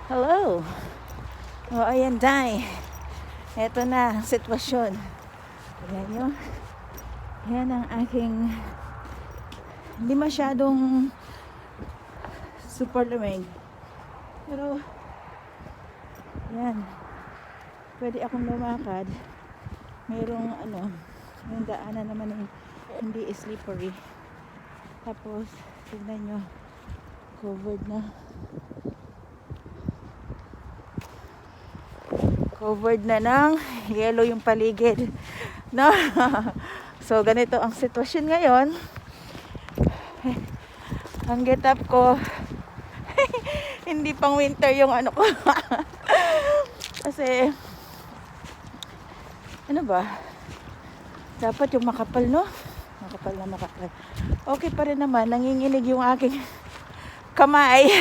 Hello. O, ayan, Day. Ito na ang sitwasyon. Ayan nyo. Ayan ang aking hindi masyadong super lamig. Pero, ayan. Pwede akong lumakad. Mayroong yung daanan naman ay hindi slippery. Tapos, tignan nyo. Covered na. Covered na ng yellow yung paligid. No? So, ganito ang sitwasyon ngayon. Ang get up ko, hindi pang winter yung ano ko. Kasi, ano ba? Dapat yung makapal, no? Makapal na makapal. Okay pa rin naman, nanginginig yung aking kamay.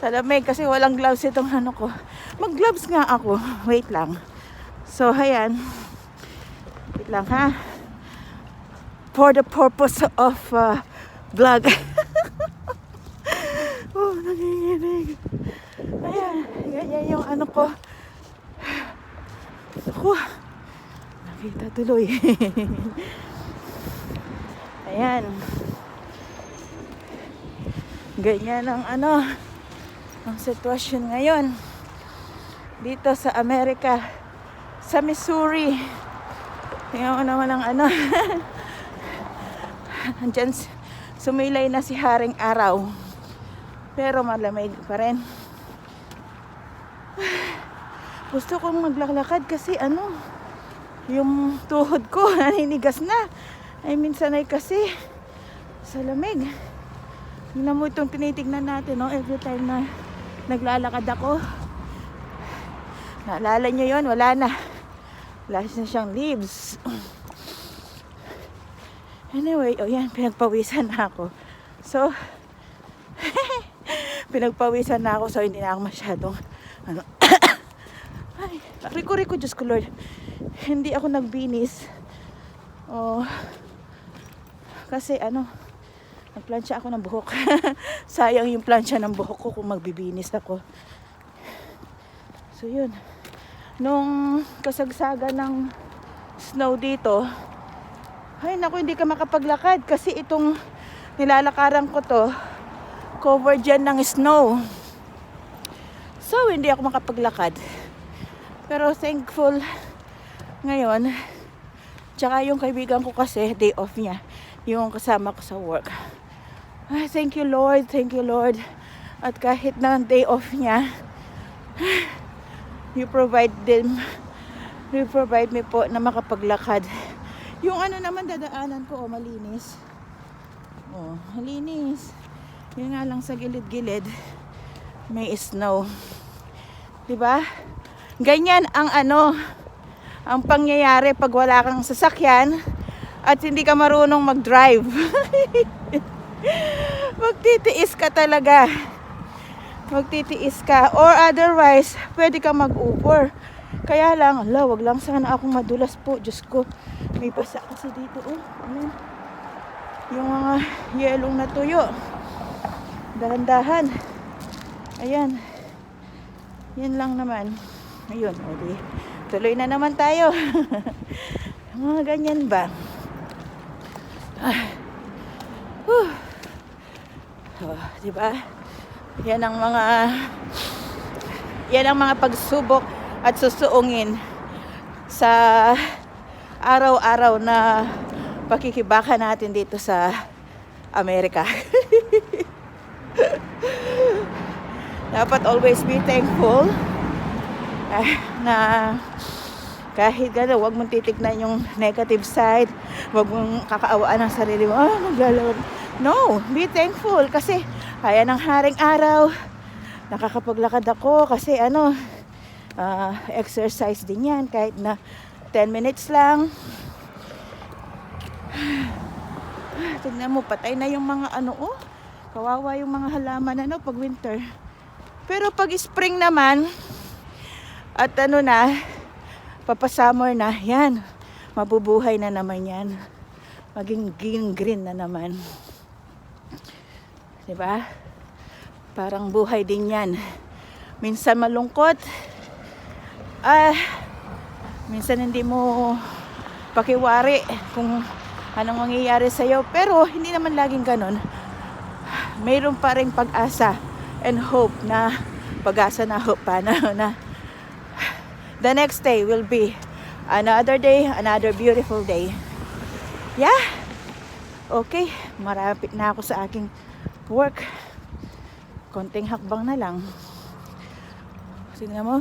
Sa lamig kasi walang gloves itong ano ko. Mag-gloves nga ako. Wait lang. So, ayan. Wait lang, ha? For the purpose of vlog. Oh, nanginginig. Ayan. Ganyan yung ano ko. Ako. Nakita tuloy. Ayan. Ganyan ang ang sitwasyon ngayon. Dito sa Amerika, sa Missouri. Tingnan mo naman ang andyan, sumilay na si Haring Araw. Pero malamig pa rin. Gusto kong maglalakad kasi yung tuhod ko naninigas na. Ay minsan ay kasi sa lamig. Tingnan mo itong tinitignan natin, no? Every time na naglalakad ako. Naalala nyo yun? Wala na. Wala na siyang leaves. Anyway, yan, pinagpawisan na ako. So, pinagpawisan na ako, so hindi na ako masyadong, ay, riko-riko, Diyos ko Lord. Hindi ako nagbinis. Kasi nagplansya ako ng buhok. Sayang yung plansya ng buhok ko kung magbibinis ako. So, yun. Nung kasagsaga ng snow dito, ay naku, hindi ka makapaglakad kasi itong nilalakaran ko to covered dyan ng snow. So, hindi ako makapaglakad. Pero thankful ngayon. Tsaka yung kaibigan ko kasi, day off niya. Yung kasama ko sa work. Ay, thank you Lord, thank you Lord. At kahit na day off niya, you provide me po na makapaglakad. Yung naman dadaanan ko, malinis. Malinis. Yun nga lang sa gilid-gilid, may snow. Diba? Ganyan ang ang pangyayari pag wala kang sasakyan at hindi ka marunong mag-drive. Magtitiis ka talaga. Magtitiis ka. Or otherwise, pwede ka mag-Uber. Kaya lang, wag lang sana akong madulas po. Diyos ko, may basa kasi dito. Yung mga yelong na tuyo. Dahan-dahan. Ayan. Yan lang naman. Ayun, okay. Tuloy na naman tayo. Mga ganyan ba? Diba? Yan ang mga pagsubok at susuungin sa araw-araw na pakikibaka natin dito sa Amerika. Dapat always be thankful na kahit gano'n, huwag mong titignan yung negative side, huwag mong kakaawaan ng sarili mo, naglalawag. No, be thankful kasi kaya ng Haring Araw, nakakapaglakad ako kasi exercise din yan kahit na 10 minutes lang. Tignan mo, patay na yung mga kawawa yung mga halaman pag winter. Pero pag spring naman at papasummer na, yan, mabubuhay na naman yan. Maging green na naman. Diba? Parang buhay din yan. Minsan malungkot. Minsan hindi mo pakiwari kung anong mangyayari sa'yo. Pero hindi naman laging ganun. Mayroon pa rin pag-asa and hope na pag-asa na hope pa na the next day will be another day, another beautiful day. Yeah. Okay, marapit na ako sa aking work. Konting hakbang na lang. Tingnan mo.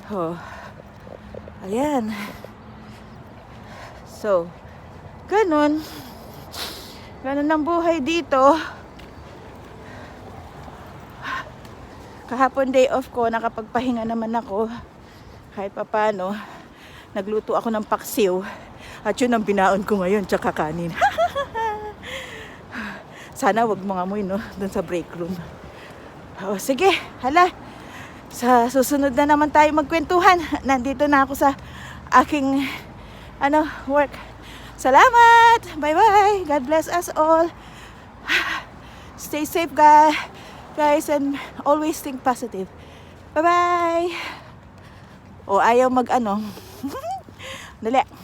Oh. Ayan. So, ganun. Ganun ang buhay dito. Kahapon day off ko, nakapagpahinga naman ako. Kahit papano, nagluto ako ng paksiw. At yun ang binaon ko ngayon, tsaka kanin. Sana wag mga amoy, no? Doon sa break room. O, sige, hala. Sa susunod na naman tayo magkwentuhan. Nandito na ako sa aking work. Salamat! Bye-bye! God bless us all. Stay safe, guys, and always think positive. Bye-bye! O, ayaw Dali.